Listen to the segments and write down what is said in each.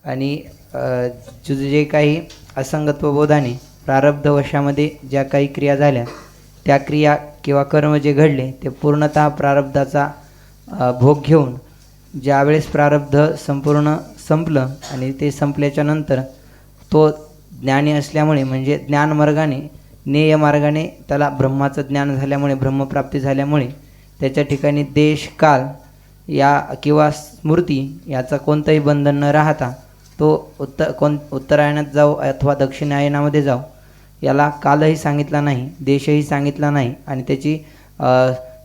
आणि जे काही असंगत्व बोधाने प्रारब्धवशामध्ये ज्या काही क्रिया झाल्या त्या क्रिया किंवा कर्म जे घडले ते पूर्णतः प्रारब्धाचा भोग घेऊन ज्यावेळेस प्रारब्ध संपूर्ण संपलं आणि ते संपल्याच्या नंतर तो ज्ञानी असल्यामुळे म्हणजे ज्ञानमार्गाने नेय मार्गाने त्याला ब्रह्माचं ज्ञान झाल्यामुळे ब्रह्मप्राप्ती झाल्यामुळे त्याच्या ठिकाणी देश काल या किंवा स्मृती याचा कोणतंही बंधन न राहता तो उत्तरायणात जाऊ अथवा दक्षिणायनामध्ये जाऊ याला कालही सांगितला नाही, देशही सांगितला नाही आणि त्याची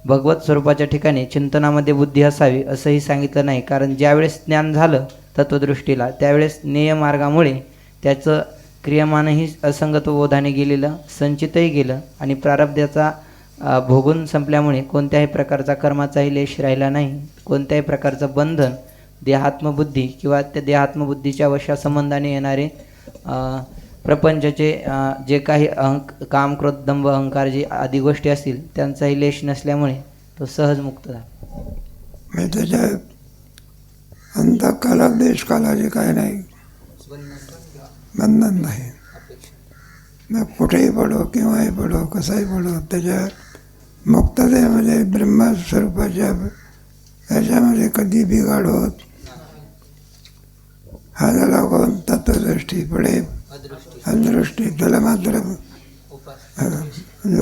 भगवत स्वरूपाच्या ठिकाणी चिंतनामध्ये बुद्धी असावी असंही सांगितलं नाही. कारण ज्यावेळेस ज्ञान झालं तत्वदृष्टीला त्यावेळेस नेयमार्गामुळे त्याचं क्रियमानही असंगत्वबोधाने गेलेलं संचितही गेलं आणि प्रारब्धाचा भोगून संपल्यामुळे कोणत्याही प्रकारचा कर्माचाही लेश राहिला नाही. कोणत्याही प्रकारचं बंधन देहात्मबुद्धी किंवा त्या देहात्मबुद्धीच्या वशा संबंधाने येणारे प्रपंचाचे जे काही काम क्रोध दंभ अहंकार जे आदी गोष्टी असतील त्यांचाही लेश नसल्यामुळे तो सहज मुक्त झाला. त्याच्या अंतकाला देशकालाचे काय नाही बंधन नाही. मग कुठेही पडो केव्हाही पडो कसाही पडो त्याच्या मुक्ततेमध्ये ब्रह्मस्वरूपाच्या याच्यामध्ये कधी बिघाड होत. हा झाला कोण तत्वदृष्टी पुढे अदृष्टी त्याला मात्र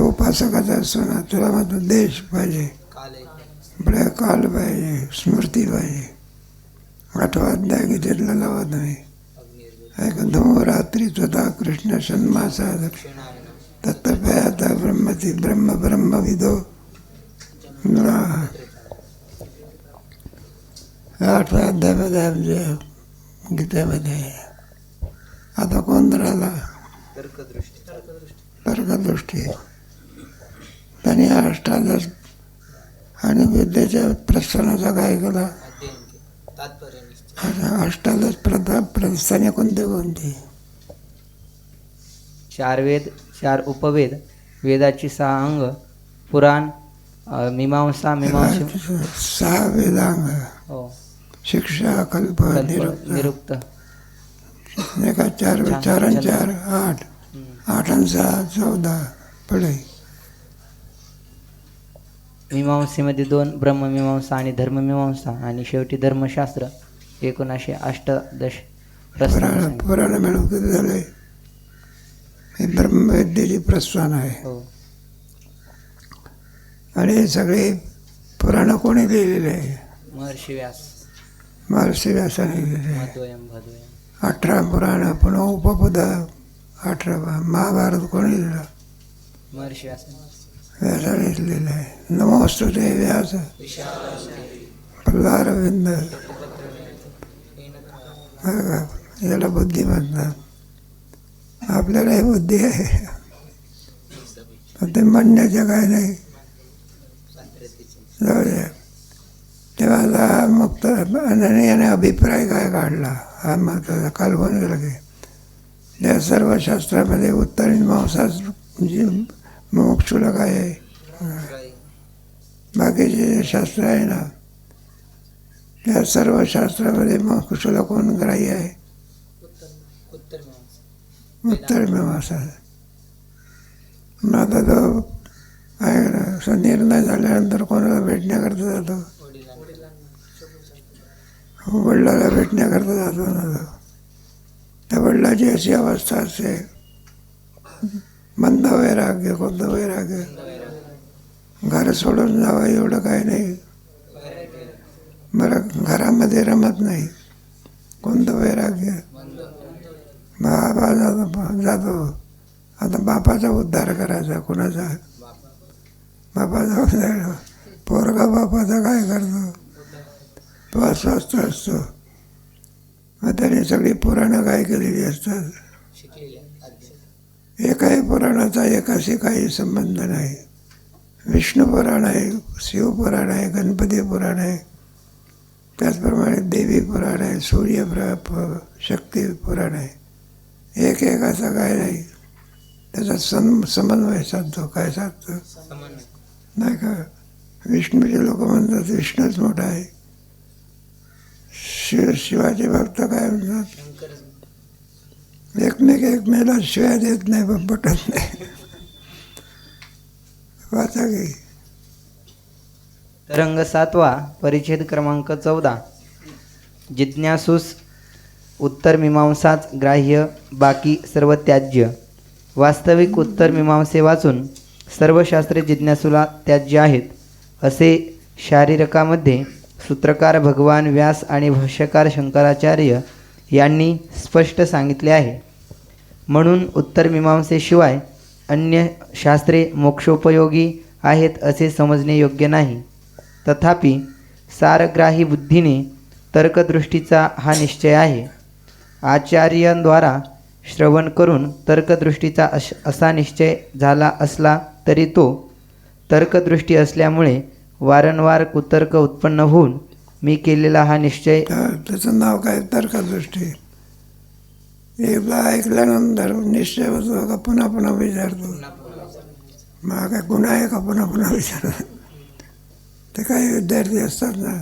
उपासकाचा असतो ना त्याला मात्र देश पाहिजे पुढे काल पाहिजे स्मृती पाहिजे. 8वा अध्याय गीतेतला लावत नाही धमो रात्री स्वतः कृष्ण सन्मासा तत्तपयाता ब्रह्मती ब्रह्म ब्रह्मविदो. 8व्या अध्यायामध्ये आमच्या गीतेमध्ये आता कोण राहिला तर्कदृष्टी त्यांनी अष्टादश आणि विद्येच्या प्रस्थानाचा काय केला. अष्टादश प्रस्थाने कोणते 4 वेद 4 उपवेद वेदाची 6 अंग पुराण मीमांसा 6 वेदांग हो शिक्षा कल्प निरुक्त एका 4 4 आणि 4 8 8 आणि 6 14 पुढे मीमांसेमध्ये 2 ब्रह्ममीमांसा आणि धर्ममीमांसा आणि शेवटी धर्मशास्त्र 1988 पुराण मिळून किती झाले. हे ब्रह्मविद्येची प्रस्थान आहे हो. आणि हे सगळे पुराण कोणी लिहिलेले आहे महर्षी व्यासाने लिहिलेले. 18 पुराण पुन्हा उपपद 18 महाभारत कोणी लिहिलं व्यासाने लिहिलेलं आहे. नमोस्तुते व्यास प्रल्हारविंद याला बुद्धी म्हणतात. आपल्यालाही बुद्धी आहे पण ते म्हणण्याचं काय नाही. जाऊ द्या. तेव्हा मुक्त याने अभिप्राय काय काढला हा महत्वाचा काल्पनिक गेला की त्या सर्व शास्त्रामध्ये उत्तरमीमांसा जी मोक्षुला काय आहे बाकीचे शास्त्र आहे ना त्या सर्व शास्त्रामध्ये मोक्षुला कोण ग्राह्य आहे उत्तरमीमांसा. मग आता तो आहे ना निर्णय झाल्यानंतर कोणाला भेटण्याकरता जातो वडिलाला भेटण्याकरता जातो ना. त्या वडिलाची अशी अवस्था असते मंद वैराग्य कोणतं वैराग्य घर सोडून जावं एवढं काही नाही. बरं घरामध्ये रमत नाही कोणतं वैराग्य बाबा जातो. आता बापाचा उद्धार करायचा कोणाचा बापाचा उद्धार पोरगा बापाचा काय करतो तो अस्वस्थ असतो. मग त्याने सगळी पुराणं काय केलेली असतात. एकाही पुराणाचा एकाशी काही संबंध नाही. विष्णू पुराण आहे शिवपुराण आहे गणपती पुराण आहे त्याचप्रमाणे देवी पुराण आहे सूर्य शक्ती पुराण आहे. एक असा काय नाही त्याचा समन्वय साधतो. काय साधतो नाही का. विष्णूचे लोक म्हणतात विष्णूच मोठा आहे शिवाचे भक्त काय म्हणतात, एकमेकाला शिवाय देत नाही पण पटत नाही. वाचा की तरंग 7वा परिच्छेद क्रमांक 14. जिज्ञासूस उत्तर मीमांसाच ग्राह्य, बाकी सर्व त्याज्य. वास्तविक उत्तर मीमांसे वाचून सर्व शास्त्रे जिज्ञासूला त्याज्य आहेत असे शारीरकामध्ये सूत्रकार भगवान व्यास आणि भाष्यकार शंकराचार्य यांनी स्पष्ट सांगितले आहे. म्हणून उत्तर मीमांसेशिवाय अन्य शास्त्रे मोक्षोपयोगी आहेत असे समजणे योग्य नाही. तथापि सारग्राही बुद्धीने तर्कदृष्टीचा हा निश्चय आहे. आचार्यांद्वारा श्रवण करून तर्कदृष्टीचा असा निश्चय झाला असला तरी तो तर्कदृष्टी असल्यामुळे वारंवार कुतर्क उत्पन्न होऊन मी केलेला हा निश्चय. त्याचं नाव काय, तर्कदृष्टी. एकदा ऐकल्यानंतर निश्चय होतो का पुन्हा पुन्हा विचारतो. मग काय गुन्हा आहे का पुन्हा पुन्हा विचारतो. ते काही विद्यार्थी असतात ना,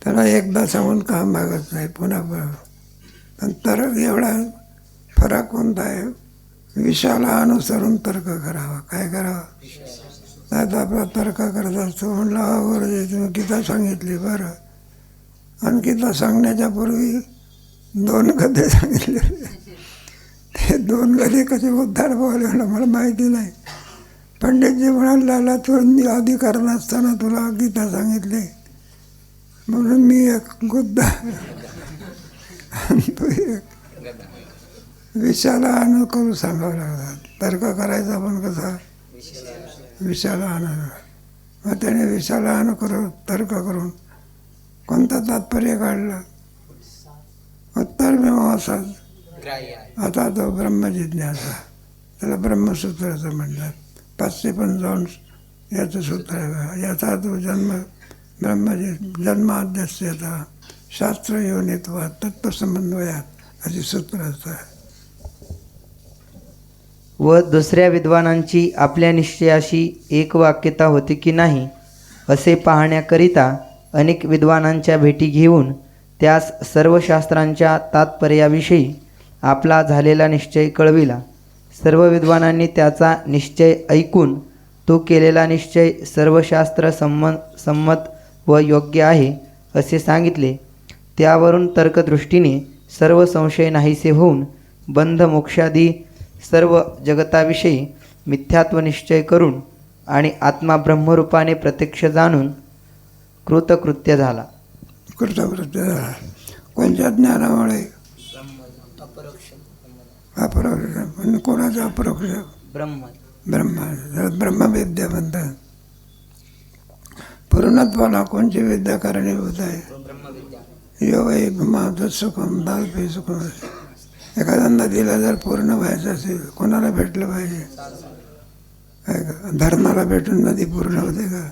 त्याला एकदा सांगून काम मागत नाही, पुन्हा पुन्हा. पण तर्क एवढा फरक कोणता आहे, विषयाला अनुसरून तर्क करावा. काय करावा, नाही तर आपला तर्क करत असतो. म्हणलं गुरुजी तुम्ही गीता सांगितली बरं, आणि गीता सांगण्याच्या पूर्वी 2 गदे सांगितले. ते 2 गदे कसे उद्धार पावले मला माहिती नाही. पंडितजी म्हणाला तू अधिकार नसताना तुला गीता सांगितली म्हणून मी एक गुद्दा, तू एक. विषयाला अनुकूल सांगावं लागतात. तर्क करायचा पण कसा, विषयाला अनुकूल. मग त्याने विषयाला अनुकूल तर्क करून कोणता तात्पर्य काढला, उत्तर मीमांसा. आता तो ब्रह्मजिज्ञासा, त्याला ब्रह्मसूत्राचं म्हणतात. 555 याचं सूत्र आहे. याचा तो जन्माद्यस्यता शास्त्र योनित्वात तत्वसमन्वयात अशी सूत्र असतात. व दुसऱ्या विद्वानांची आपल्या निश्चयाशी एकवाक्यता होती की नाही असे पाहण्याकरिता अनेक विद्वानांच्या भेटी घेऊन त्यास सर्व शास्त्रांच्या तात्पर्याविषयी आपला झालेला निश्चय कळविला. सर्व विद्वानांनी त्याचा निश्चय ऐकून तो केलेला निश्चय सर्व शास्त्र संमत व योग्य आहे असे सांगितले. त्यावरून तर्कदृष्टीने सर्व संशय नाहीसे होऊन बंध मोक्षादी सर्व जगताविषयी मिथ्यात्व निश्चय करून आणि आत्मा ब्रह्मरूपाने प्रत्यक्ष जाणून कृतकृत्य झाला. कृतकृत्य झाला कोणत्या ज्ञानामुळे, अपरोक्ष. पण कोणाचं अपरोक्ष, ब्रह्मविद्या म्हणतात. पूर्णत्वाला कोणची विद्या कारणीभूत आहे, योग माधुर सुखम दाल्पे सुखम. एखाद्या नदीला जर पूर्ण व्हायचं असेल कोणाला भेटलं पाहिजे, काय का धरणाला भेटून नदी पूर्ण होते का,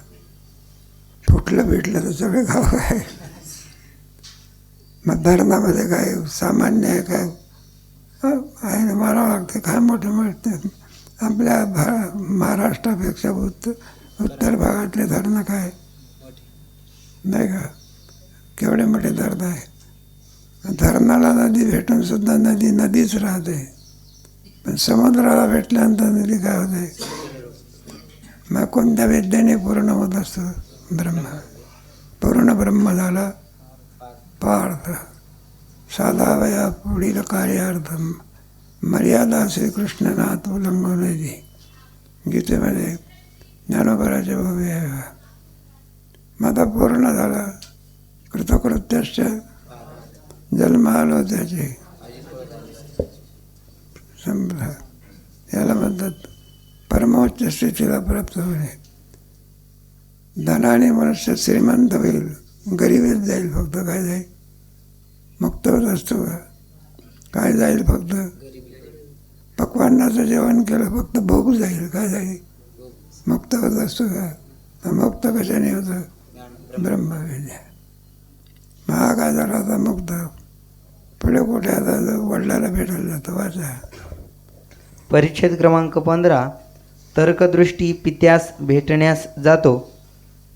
फुटलं भेटलं तर सगळे गाव आहे. मग धरणामध्ये काय सामान्य आहे, काय आहे मारावं लागते. काय मोठे मोठे आपल्या महाराष्ट्रापेक्षा उत्तर भागातले धरणं काय नाही का, केवढे मोठे धरण आहे. धरणाला नदी भेटून सुद्धा नदी नदीच राहते, पण समुद्राला भेटल्यानंतर नदी काय होते. मग कोणत्या विद्येने पूर्ण होत असतो, पूर्ण ब्रह्म झाला पार्थ. साधा वया पुढील कार्यार्थम मर्यादा श्रीकृष्णनाथ उल्लंघनेची गीतेमध्ये ज्ञानोबराचे भव्य आहे. मग आता पूर्ण झाला, कृतकृत्यश्च जन्म आलो त्याचे संपला. याला म्हणतात परमोच्च स्थितीला प्राप्त होणे. धनाने मनुष्य श्रीमंत होईल, गरीबीत जाईल. फक्त काय जाईल, मुक्त होत असतो का, काय जाईल, फक्त पक्वान्नाचं जेवण केलं फक्त भोग जाईल. काय जाईल, मुक्त होत असतो का. मुक्त कशाने होतं, ब्रह्मविद्या. हा काय झाला आता मुक्त. पुढे कुठे आता वडिलाला भेटायला जातो. वाचा परिच्छेद क्रमांक 15. तर्कदृष्टी पित्यास भेटण्यास जातो.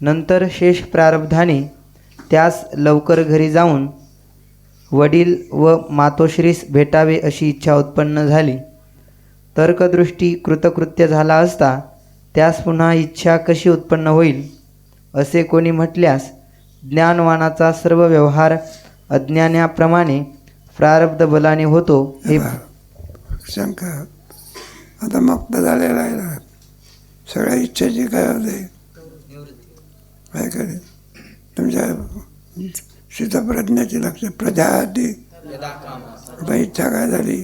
नंतर शेष प्रारब्धाने त्यास लवकर घरी जाऊन वडील व मातोश्रीस भेटावे अशी इच्छा उत्पन्न झाली. तर्कदृष्टी कृतकृत्य झाला असता त्यास पुन्हा इच्छा कशी उत्पन्न होईल असे कोणी म्हटल्यास ज्ञानवानाचा सर्व व्यवहार अज्ञानाप्रमाणे प्रारब्ध बलाने होतो हे शंका. आता मुक्त झालेला आहे ना, सगळ्या इच्छेची काय होते, काय करेल तुमच्या शीतप्रज्ञाची लक्ष प्रजाती. आता इच्छा काय झाली,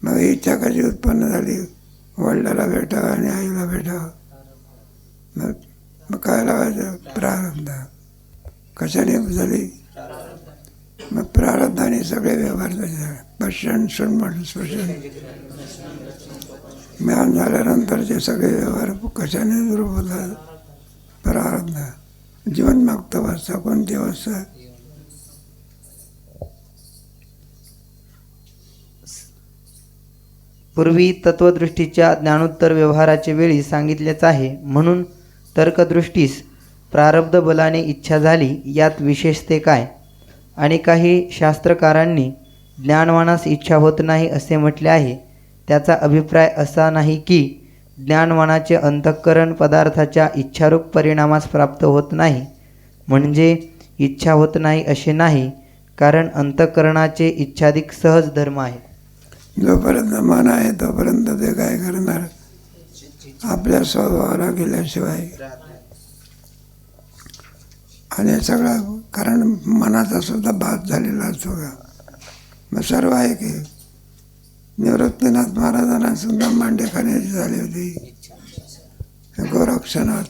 मग ही इच्छा कशी उत्पन्न झाली, वडिलाला भेटावं आणि आईला भेटावं. मग काय लावायचं, प्रारब्ध. कशाने झाली, मग प्रारब्धाने सगळे व्यवहार झाले. पश्चन सुनमन स्पर्शन ज्ञान झाल्यानंतरचे सगळे व्यवहार कशाने सुरू होतात, प्रारब्ध. जीवनमुक्त अवस्था कोणती अवस्था, पूर्वी तत्वदृष्टीच्या ज्ञानोत्तर व्यवहाराच्या वेळी सांगितलेच आहे. म्हणून तर्कदृष्टीस प्रारब्ध बलाने इच्छा झाली, यात विशेष ते काय. आणि काही शास्त्रकारांनी ज्ञानवानास इच्छा होत नाही असे म्हटले आहे. त्याचा अभिप्राय असा नाही की ज्ञानवानाचे अंतःकरण पदार्थाच्या इच्छारूप परिणामास प्राप्त होत नाही, म्हणजे इच्छा होत नाही असे नाही, कारण अंतःकरणाचे इच्छाधिक सहज धर्म आहे. जोपर्यंत मन आहे तोपर्यंत ते काय करणार, आपल्या स्वभावाला गेल्याशिवाय. आणि सगळं कारण मनाचा सुद्धा बाध झालेला असतो का, मग सर्व आहे की. निवृत्तीनाथ महाराजांना सुद्धा मांडे खाण्याची झाली होती, गोरक्षनाथ,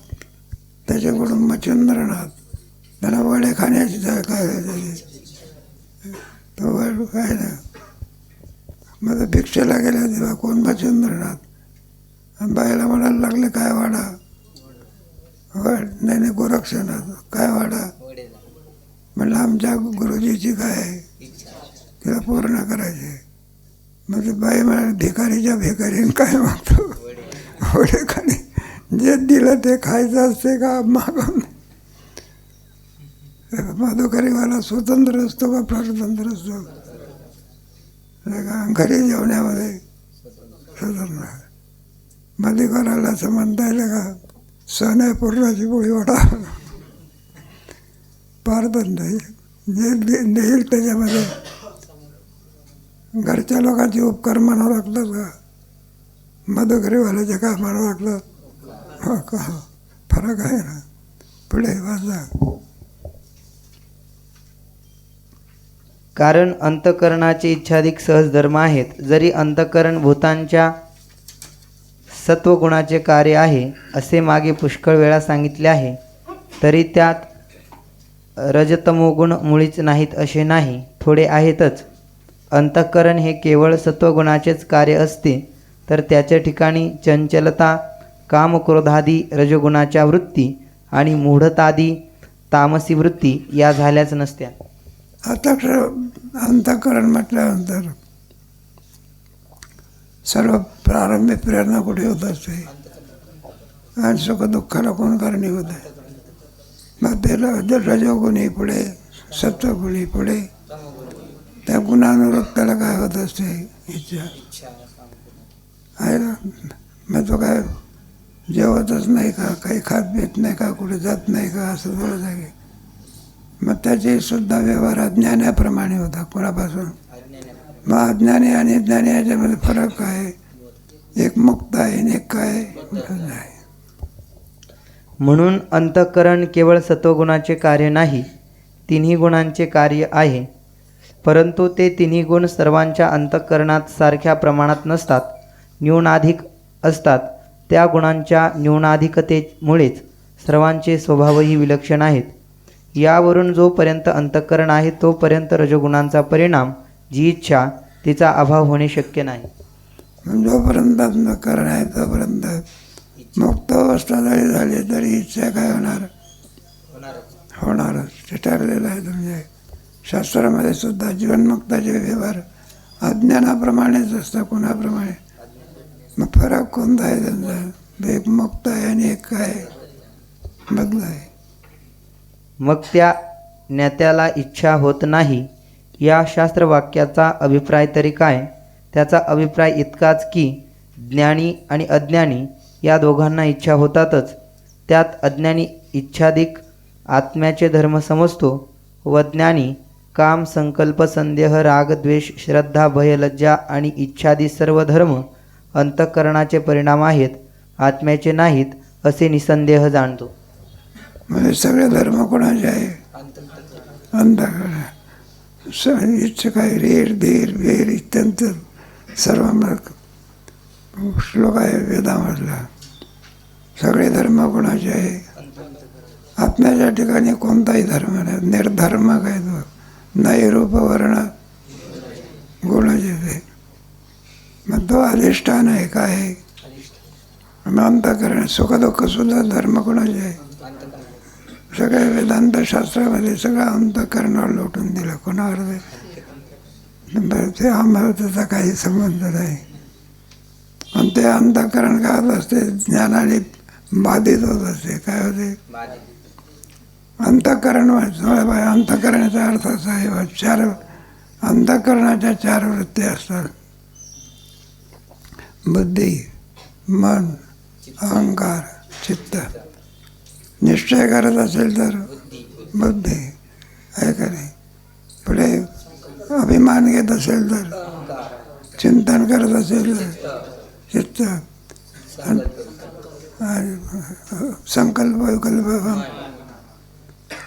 त्याच्याकडून मच्छिंद्रनाथ, त्यांना वडे खाण्याची काय तो वड काय ना. मग भिक्षेला गेल्या तेव्हा कोण मच्छिंद्रनाथ, बाईला म्हणायला लागले काय वाडा, वड नाही गोरक्षनाथ काय वाडा. म्हणलं आमच्या गुरुजीची काय आहे, तिला पूर्ण करायचे. मग ते बाई म्हणाले भिकारीच्या भिकारीने काय मागतो, वडे खाणे. जे दिलं ते खायचं असते का मागून. मधुकरीवाला स्वतंत्र असतो का परतंत्र असतो, घरी जेवण्यामध्ये स्वतंत्र. मधुकराला असं म्हणता येईल का, सण आहे पूर्णाची पोळी वाटा, पारतंत्र जे देईल त्याच्यामध्ये. घरच्या लोकांचे उपकार म्हणावं लागतात का, मधुकरीवाल्याचे काय म्हणावं लागतात, हो का, फरक आहे ना. पुढे वाचा. कारण अंतःकरणाचे इच्छाधिक सहज धर्म आहेत. जरी अंतःकरण भूतांच्या सत्वगुणाचे कार्य आहे असे मागे पुष्कळ वेळा सांगितले आहे, तरी त्यात रजतमोगुण मुळीच नाहीत असे नाही, थोडे आहेतच. अंतःकरण हे केवळ सत्वगुणाचेच कार्य असते तर त्याच्या ठिकाणी चंचलता, कामक्रोधादी रजोगुणाच्या वृत्ती आणि मूढतादी तामसी वृत्ती या झाल्याच नसत्या. आता अंतःकरण म्हटल्यानंतर सर्व प्रारंभिक प्रेरणा कुठे होत असते, आणि सुख दुःखाला कोण कारणीभूत आहे. मग ते रजोगुणी पुढे, सत्वगुणी पुढे, त्या गुणानुरूप त्याला काय होत असते, इच्छा आहे ना. मग तो काय जेवतच नाही का, काही खात पित नाही का, कुठे जात नाही का, असं थोडं जागे. मग त्याचे सुद्धा व्यवहार अज्ञानाप्रमाणे होता कोणापासून. मग अज्ञानी आणि ज्ञानी याच्यामध्ये फरक आहे, एक मुक्त आहे आणि एक काय नाही. म्हणून अंतःकरण केवळ सत्वगुणाचे कार्य नाही, तिन्ही गुणांचे कार्य आहे. परंतु ते तिन्ही गुण सर्वांच्या अंतःकरणात सारख्या प्रमाणात नसतात, न्यूनाधिक असतात. त्या गुणांच्या न्यूनाधिकतेमुळेच सर्वांचे स्वभावही विलक्षण आहेत. यावरून जोपर्यंत अंतःकरण आहे तोपर्यंत रजोगुणांचा परिणाम जी इच्छा तिचा अभाव होणे शक्य नाही. जोपर्यंत अंतःकरण आहे तोपर्यंत मुक्त अवस्था जरी झाली तरी इच्छा काय होणारच, ते ठरलेलं आहे. म्हणजे शास्त्रामध्ये सुद्धा जीवनमुक्ताचे व्यवहार अज्ञानाप्रमाणेच असतात, कोणाप्रमाणे. मग फरक कोणता आहे त्यांचा, एक मुक्त आहे आणि एक काय बदला आहे. मग त्या ज्ञात्याला इच्छा होत नाही या शास्त्रवाक्याचा अभिप्राय तरी काय? त्याचा अभिप्राय इतकाच की ज्ञानी आणि अज्ञानी या दोघांना इच्छा होतातच. त्यात अज्ञानी इच्छाधिक आत्म्याचे धर्म समजतो व ज्ञानी काम, संकल्प, संदेह, राग, द्वेष, श्रद्धा, भय, लज्जा आणि इच्छादी सर्व धर्म अंतःकरणाचे परिणाम आहेत, आत्म्याचे नाहीत असे निसंदेह जाणतो. म्हणजे सगळे धर्म कोणाचे आहे? अंधकरण. इच्छ काय रीर धीर वीर इत्यंत सर्व श्लोक आहे वेदामधला. सगळे धर्म कोणाचे आहे? आत्म्याच्या ठिकाणी कोणताही धर्म नाही. निर्धर्म काय तो नाही रूप वर्ण गुणाचे ते. मग तो अधिष्ठान आहे. काय आहे? अंतःकरण. सुखदुःख सुद्धा धर्म कोणाचे आहे? सगळ्या वेदांत शास्त्रामध्ये सगळं अंतःकरणावर लोटून दिलं. कोणावर ते आम्हाला त्याचा काही संबंध नाही. आणि ते अंतःकरण काय होत असते? ज्ञानाने बाधित होत असते. काय होते? अंतःकरण. अंतःकरणाचा अर्थ असा आहे, चार अंतःकरणाच्या चार वृत्ती असतात. बुद्धी, मन, अहंकार, चित्त. निश्चय करत असेल तर बुद्धी आहे का नाही? पुढे अभिमान घेत असेल तर चिंतन करत असेल तर चित्त. संकल्प विकल्प.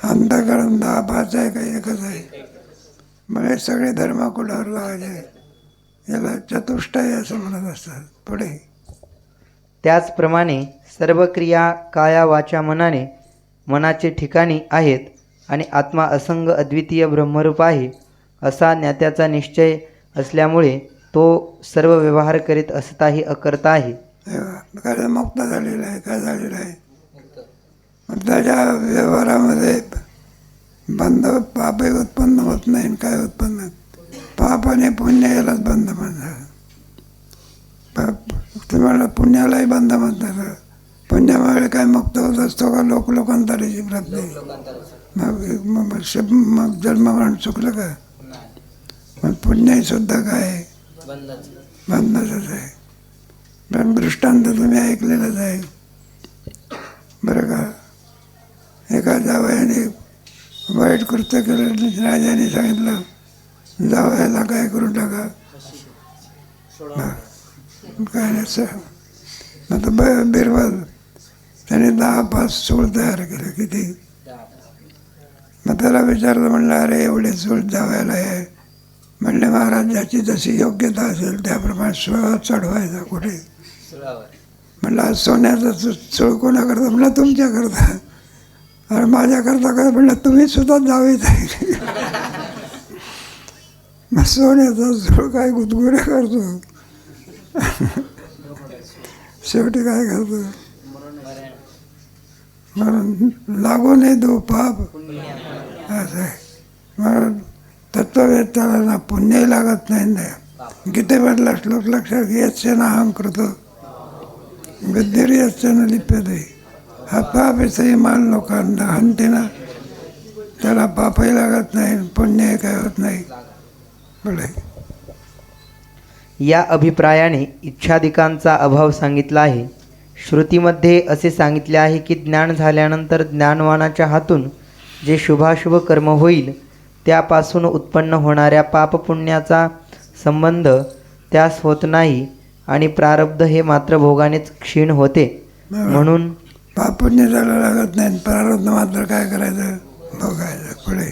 अंतःकरण 10-5 आहे का एकच आहे? म्हणजे सगळे धर्म कुणावर लावायचे? याला चतुष्टय असं म्हणत असतात. पुढे त्याचप्रमाणे सर्व क्रिया काया वाचा मनाने मनाचे ठिकाणी आहेत आणि आत्मा असंग अद्वितीय ब्रह्मरूप आहे असा ज्ञात्याचा निश्चय असल्यामुळे तो सर्व व्यवहार करीत असताही अकर्ता आहे. काय मुक्त झालेला आहे? काय झालेलं आहे? मग त्याच्या व्यवहारामध्ये बंध पापही उत्पन्न होत नाही. काय उत्पन्न? पाप आणि पुण्य यालाच बंध म्हणतात. तुम्हाला पुण्यालाही बंध म्हणतात. पुण्यामुळे काय मुक्त होत असतो का? लोकांतराची प्राप्ती. मग जन्ममरण चुकलं का? मग पुण्यही सुद्धा काय आहे? बंधच आहे. पण दृष्टांत तुम्ही ऐकलेलंच आहे बरं का. एका जावयाने वाईट कृत्य केलं. राजाने सांगितलं जावयाला काय करून टाका. काय नाही. आता बिरबल त्याने 10-5 सूळ तयार केले. किती? मग त्याला विचारलं, म्हणलं अरे एवढे सूळ जावयाला आहे. म्हणले महाराज ज्याची जशी योग्यता असेल त्याप्रमाणे सूळ चढवायचा. कुठे? म्हणलं आज सोन्याचा सूळ कोणाकरता? म्हणलं तुमच्याकरता. अरे माझ्याकरता काय? म्हणलं तुम्ही सुद्धा जावेच आहे. मग सोन्याचा सूळ काय गुदगुरे करतो. शेवटी काय करतो? म्हणून लागू नाही दो पाप असं आहे. म्हणून तत्ववेत्याला ना पुण्यही लागत नाही ना. गीतेमधला श्लोक लक्षात घे. यस्य नाहंकृत बुद्धिर्यस्य न लिप्यते. हा पाप आहे मान लोकांना हनते ना. त्याला पापही लागत नाही, पुण्यही काय होत नाही. बरं. या अभिप्रायाने इच्छादिकांचा अभाव सांगितला आहे. श्रुतीमध्ये असे सांगितले आहे की ज्ञान झाल्यानंतर ज्ञानवानाच्या हातून जे शुभाशुभ कर्म होईल त्यापासून उत्पन्न होणाऱ्या पापपुण्याचा संबंध त्यास होत नाही आणि प्रारब्ध हे मात्र भोगानेच क्षीण होते. म्हणून पापपुण्य झालं लागत नाही. प्रारब्ध मात्र काय करायचं? भोगायचं. पुढे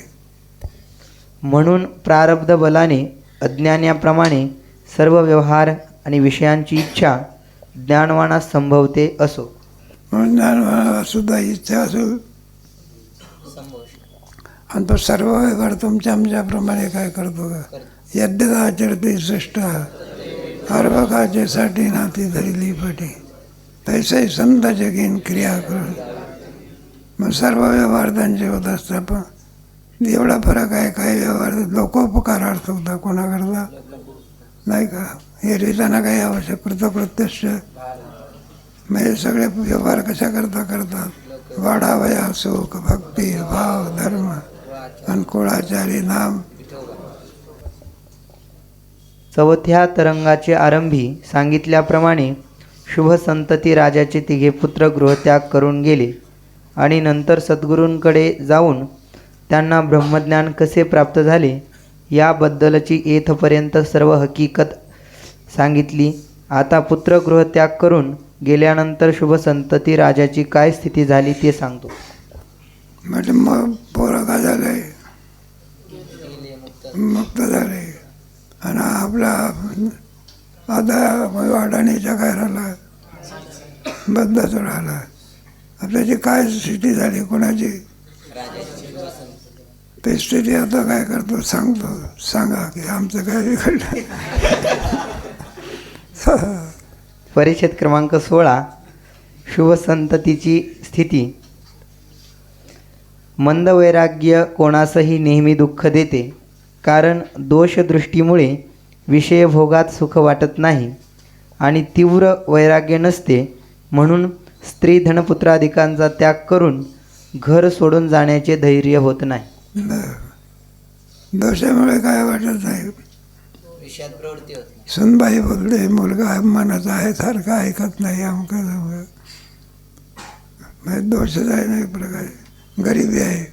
म्हणून प्रारब्ध बलाने अज्ञानाप्रमाणे सर्व व्यवहार आणि विषयांची इच्छा ज्ञानवानास संभवते असो. म्हणून ज्ञानवानाला सुद्धा इच्छा असो आणि तो सर्व व्यवहार तुमच्या आमच्याप्रमाणे काय करतो का? यद्यदाचरते श्रेष्ठ अर्भकाचेसाठी नाती धरली पटे तैसे संत जगीन क्रिया करून. मग सर्व व्यवहार त्यांचे होत असतात. पण एवढा फरक आहे. काही व्यवहार लोकोपकारार्थ होता, कोणाकरता नाही का. हे रिताना काही आवश्यक प्रत्यक्ष म्हणजे सगळे व्यवहार कशा करता करतात? वाढावया सुख भक्ती भाव धर्म अनुकूळाचारी नाम. चौथ्या तरंगाचे आरंभी सांगितल्याप्रमाणे शुभ संतती राजाचे तिघे पुत्र गृहत्याग करून गेले आणि नंतर सद्गुरूंकडे जाऊन त्यांना ब्रह्मज्ञान कसे प्राप्त झाले याबद्दलची येथपर्यंत सर्व हकीकत सांगितली. आता पुत्र गृहत्याग करून गेल्यानंतर शुभ संतती राजाची काय स्थिती झाली ते सांगतो. म्हणजे मग पोरं काय झाले, मुक्त झाले आणि आपला आता अडाणीच्या काय राहिला, बद्धच राहिला. आपल्याची काय स्थिती झाली कोणाची, ते स्थिती आता काय करतो सांगतो. सांगा की आमचं काय बिघडलं. परिच्छेद क्रमांक 16 शुभ संततीची स्थिती. मंद वैराग्य कोणासही नेहमी दुःख देते, कारण दोषदृष्टीमुळे विषयभोगात सुख वाटत नाही आणि तीव्र वैराग्य नसते. म्हणून स्त्री धनपुत्रादिकांचा त्याग करून घर सोडून जाण्याचे धैर्य होत नाही. दोषामुळे काय वाटत नाही. विषयात प्रवृत्ती होत नाही. सुनबाई बोलते मुलगा मनाचा आहे सारखा ऐकत नाही. अमकं दोषच आहे ना एक प्रकारे. गरिबी आहे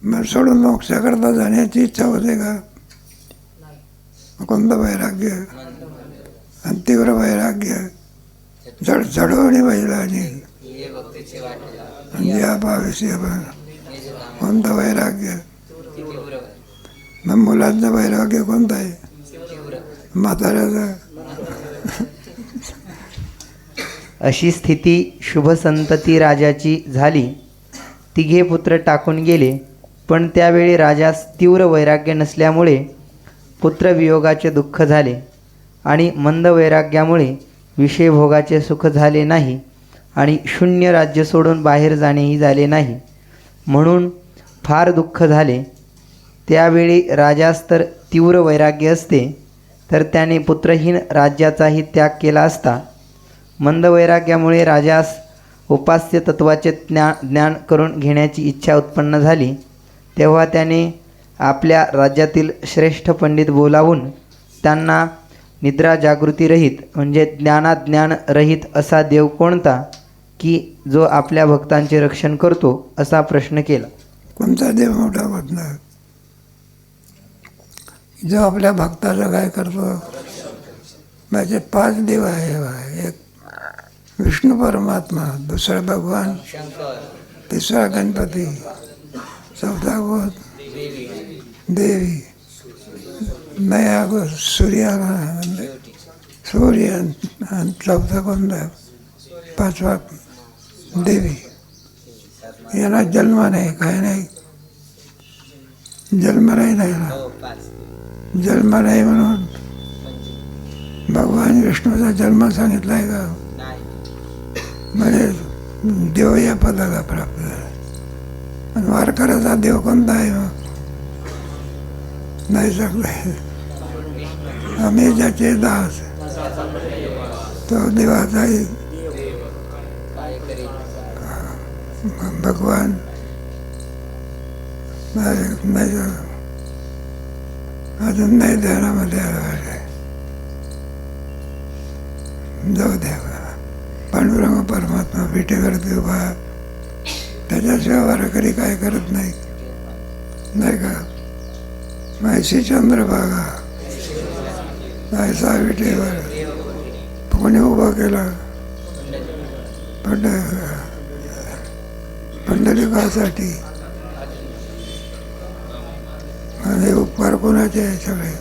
मग सोडून मोक्षाकरता जाण्याची इच्छा होते का. कोणतं वैराग्य आणि तीव्र वैराग्य चढवणे बैला आणि या भाविष्य कोणतं वैराग्य. मग मुलांचं वैराग्य कोणतं आहे, म्हाताऱ्याचं. अशी स्थिती शुभ संतती राजाची झाली. तिघे पुत्र टाकून गेले, पण त्यावेळी राजास तीव्र वैराग्य नसल्यामुळे पुत्रवियोगाचे दुःख झाले आणि मंद वैराग्यामुळे विषयभोगाचे सुख झाले नाही आणि शून्य राज्य सोडून बाहेर जाणेही झाले नाही. म्हणून फार दुःख झाले. त्यावेळी राजास तर तीव्र वैराग्य असते तर त्याने पुत्रहीन राज्याचाही त्याग केला असता. मंद वैराग्यामुळे राजास उपास्य तत्वाचे ज्ञान करून घेण्याची इच्छा उत्पन्न झाली. तेव्हा त्याने आपल्या राज्यातील श्रेष्ठ पंडित बोलावून त्यांना निद्रा जागृतीरहित म्हणजे ज्ञानाज्ञान रहित असा देव कोणता की जो आपल्या भक्तांचे रक्षण करतो असा प्रश्न केला. कोणता देव मोठा होत नाही जो आपल्या भक्ताचं काय करतो. माझे 5 देव आहे. एक विष्णू परमात्मा, दुसरा भगवान, तिसरा गणपती, चौथा गोद देवी, नया गोद सूर्य आणि चौथा कोणता, 5वा देवी. याला जन्म नाही, काय नाही, जन्म नाही ना. जन्म नाही म्हणून भगवान विष्णूचा जन्म सांगितला आहे का. म्हणजे देव या पदाला प्राप्त झाला. आणि वारकऱ्याचा देव कोणता आहे मग नाही सांगता. आम्ही ज्याचे दास तो देवाचाही भगवान नाही. अजून नाही ध्यानामध्ये आला. जाऊ द्या. पांडुरंग परमात्मा विटेवरती उभा, त्याच्याशिवाय वारकरी काय करत नाही, नाही का. मायशी चंद्रभागा ऐसा विटेवर कोणी उभा केला पंढरीकासाठी. आणि उपकार कोणाचे आहे सगळे.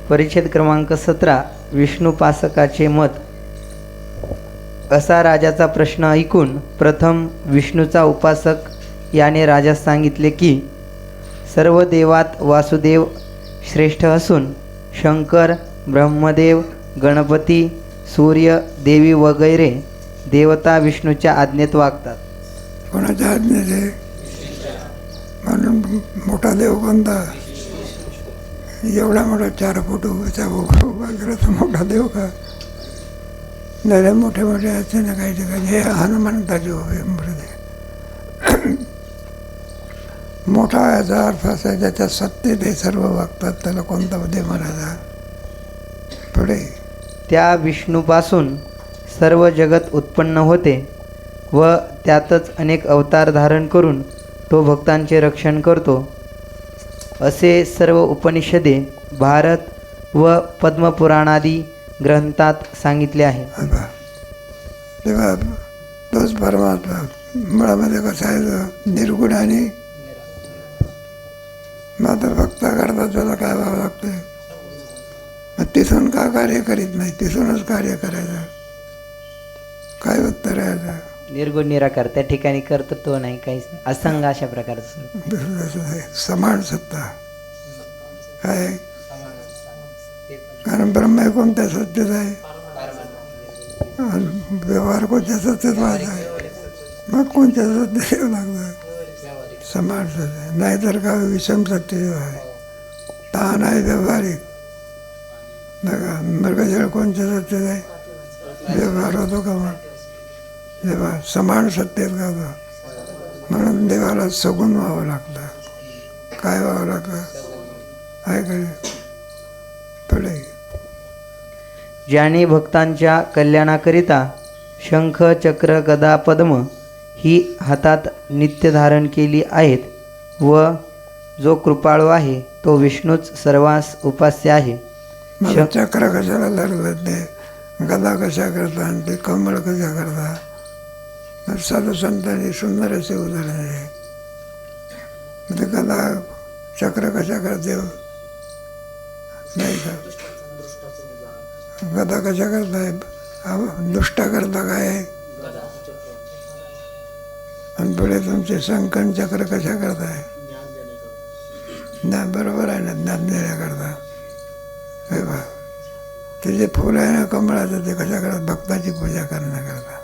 परिच्छेद क्रमांक 17 विष्णुपासकाचे मत. असा राजाचा प्रश्न ऐकून प्रथम विष्णूचा उपासक याने राजास सांगितले की सर्व देवात वासुदेव श्रेष्ठ असून शंकर, ब्रह्मदेव, गणपती, सूर्य, देवी वगैरे देवता विष्णूच्या आज्ञेत वागतात. कोणाच्या आज्ञेत. म्हणून मोठा देव कोणता. एवढा मोठा 4 फूट उभा केला तर मोठा देव का. नाही मोठे मोठे असते ना काही ठिकाणी, हे हनुमंताचे उभे मूर्ती. मोठा याचा अर्थ असा आहे ज्याच्या सत्तेत हे सर्व बघतात, त्याला कोणता उदय म्हणायचा. पुढे त्या विष्णूपासून सर्व जगत उत्पन्न होते व त्यातच अनेक अवतार धारण करून तो भक्तांचे रक्षण करतो, असे सर्व उपनिषदे, भारत व पद्मपुराणादी ग्रंथात सांगितले आहे. आता तेव्हा तोच परमात्मा मुळामध्ये कसं आहे, निर्गुण आणि मात्र भक्ता करता त्याला काय व्हावं लागतं. मग तिथून का कार्य करीत नाही, तिथूनच कार्य करायचं. काय उत्तर आहे आता? निर्गुण निराकार, त्या ठिकाणी कर्तृत्व नाही, काहीच नाही, असंग अशा प्रकारचं. दुसरं आहे समान सत्ता. काय कारण ब्रह्म कोणत्या सत्तेत आहे आणि व्यवहार कोणत्या सत्तेत व्हायचा आहे, मग कोणत्या सत्तेत येऊ लागतं. समान सत्ता, नाहीतर का विषम सत्तेत आहे. ताण आहे व्यावहारिक. बघा मृगजळ कोणत्या सत्तेत आहे, व्यवहार होतो का मग व्यवहार समान सत्तेत का होतो. म्हणून देवाला सगुण व्हावं लागतं. काय व्हावं लागतं आहे का. पुढे ज्याने भक्तांच्या कल्याणाकरिता शंख, चक्र, गदा, पद्म ही हातात नित्य धारण केली आहेत व जो कृपाळू आहे तो विष्णूच सर्वांस उपास्य आहे. मला चक्र कशाला लागलं, ते गदा कशा करता आणि ते कमळ कशा करता. साधू संतांनी सुंदर असे उदाहरण आहे. ते गदा चक्र कशा करते नाही का, गदा कशा करताय, दुष्ट करता काय, आणि पुढे तुमचे शंकन चक्र कशा करताय, ज्ञान बरोबर आहे ना, ज्ञान देण्याकरता. हे बा ते जे फुल आहे ना कमळाचं, ते कशा करतात, भक्ताची पूजा करण्याकरता.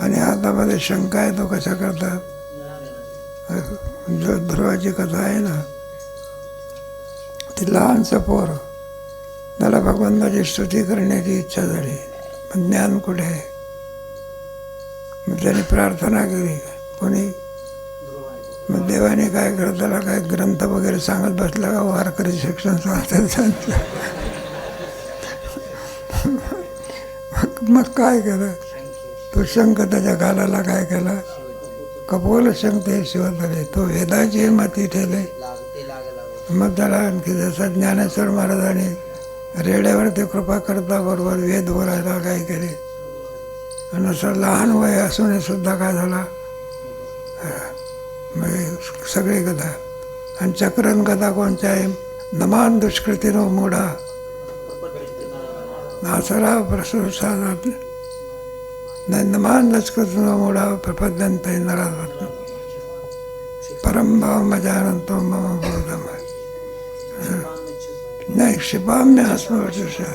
आणि हातामध्ये शंख आहे तो कशा करतात, जो ध्रुवाची कथा आहे ना, ती लहानसं पोर, त्याला भगवंताची स्तुती करण्याची इच्छा झाली, पण ज्ञान कुठे आहे. मग त्याने प्रार्थना केली, कोणी मग देवाने काय करत, त्याला काय ग्रंथ वगैरे सांगत बसला का, वारकरी शिक्षण सांगतात. मग काय केलं, तो शंख त्याच्या गालाला काय केला, कपोल शंख ते शिवतले, तो वेदाची माती ठेवले. मग त्याला आणखी जसं ज्ञानेश्वर महाराजांनी रेड्यावरती कृपा करता बरोबर वेद बोलायला काय केले. आणि असं लहान वय असून सुद्धा काय झाला, सगळी गदा. आणि चक्रन गदा कोणत्या आहे, नमान दुष्कृतीनो मोडा आसरा प्रसुसात नमान दुष्कृतीनो मोडा प्रपद्यंत नरावत परमभाव मजानंतो मम बोधम. नाही शिपाम्य अस्मृशा,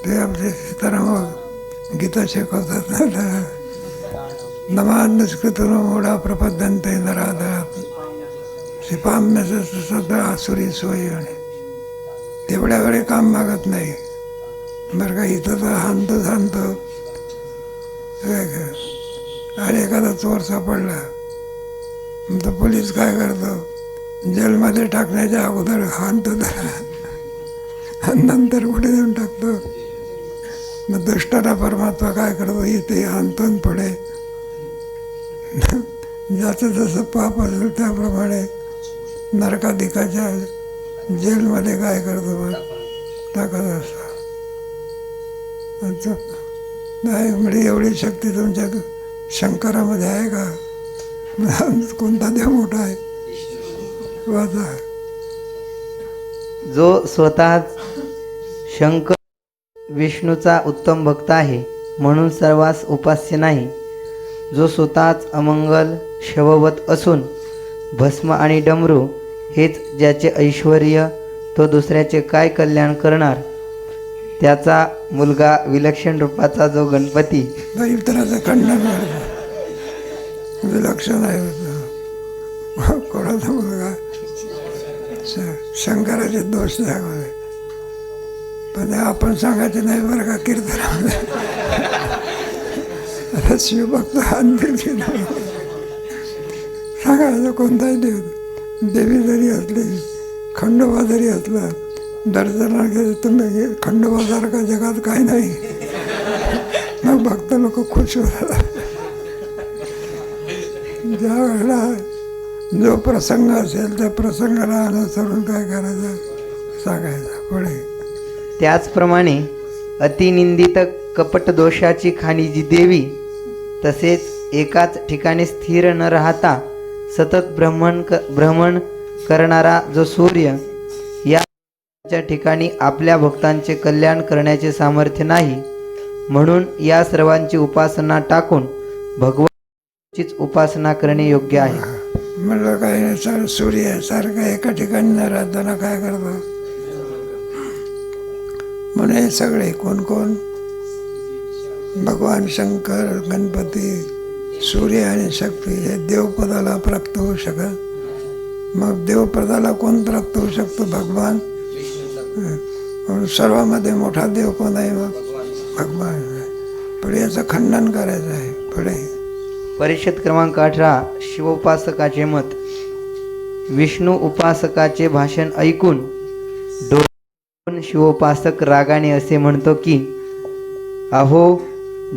ते आपले सीताराम गीता शिकवतात ना, नमान दुष्कृतीनो मोडा प्रपद्यंत नराधरात शिपाम्य सदा आसुरी सोयी. आणि तेवढ्या वेळी काम मागत नाही बरं का. इथं तर हाणतो आणि एखादा चोर सापडला तर पोलीस काय करतो, जेलमध्ये टाकण्याच्या अगोदर हाणतो त्याला, आणि नंतर कुठे देऊन टाकतो. मग दुष्टाला परमात्मा काय करतो, इथे हाणतो पुढे ज्याचं जसं पाप असेल त्याप्रमाणे नरकाधिकाच्या जेलमध्ये काय करतो, मग टाकत असतो. नाही म्हणजे एवढी शक्ती तुमच्या शंकरामध्ये आहे का, कोणता देव मोठा आहे वाचा. जो स्वतः शंकर विष्णूचा उत्तम भक्त आहे म्हणून सर्वांस उपास्य नाही, जो स्वतःच अमंगल शववत असून भस्म आणि डमरू हेच ज्याचे ऐश्वर्य, तो दुसऱ्याचे काय कल्याण करणार. त्याचा मुलगा विलक्षण रूपाचा जो गणपती, इतराचं खंडन करतो, विलक्षण आहे कोणाचा मुलगा, शंकराचे दोष दाखवले. पण आपण सांगायचं नाही बरं का कीर्तनामध्ये. आता शिवभक्त अंतिम सांगायचं कोणताही देवी जरी असली, खंडोबा जरी असला, दर्शनाला गेले तुम्ही खंडोबासारखा जगात काही नाही. मग भक्त लोक खुश होतात. ज्या वेळेला जो प्रसंग असेल त्या प्रसंगाला अनुसरून काय करायचं सांगायचं पुढे. त्याचप्रमाणे अतिनिंदित कपट दोषाची खाणी जी देवी, तसेच एकाच ठिकाणी स्थिर न राहता सतत भ्रमण करणारा जो सूर्य, या ठिकाणी आपल्या भक्तांचे कल्याण करण्याचे सामर्थ्य नाही. म्हणून या सर्वांची उपासना टाकून भगवानचीच उपासना करणे योग्य आहे. म्हणलं काही नाही, सर सूर्य सारखं एका ठिकाणी न राहताना काय करतो. म्हणून हे सगळे कोण कोण, भगवान शंकर, गणपती, सूर्य आणि शक्ती हे देवपदाला प्राप्त होऊ शकत. मग देवपदाला कोण प्राप्त होऊ शकतो? भगवान. म्हणून सर्वांमध्ये मोठा देव कोण आहे? मग भगवान. पुढे याचं खंडन करायचं आहे. पुढे परिषद क्रमांक 18. शिवोपासकाचे मत. विष्णू उपासकाचे भाषण ऐकून डोळ्यातून शिवोपासक रागाने असे म्हणतो की, अहो,